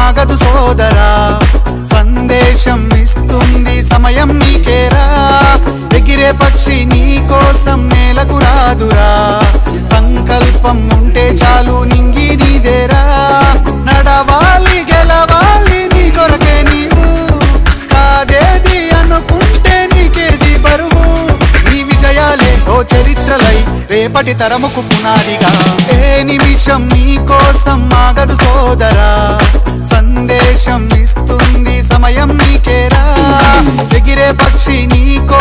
ఆగదు సోదరా, సందేశం ఇస్తుంది సమయం నీకేరా. ఎగిరే పక్షి నీ కోసం నేలకు రాదురా, సంకల్పం ఉంటే చాలు నింగి నీదేరా. నడవాలి గెలవాలి నీ కొరకే నీవు, కాదేది అనుకుంటే నీకేది బరువు. నీ విజయాలే ఓ చరిత్రలై రేపటి తరముకు పునాదిగా. ఏ నిమిషం నీ కోసం ఆగదు సోదరా, సందేశం ఇస్తుంది సమయం నీకేరా. ఎగిరే పక్షి నీకో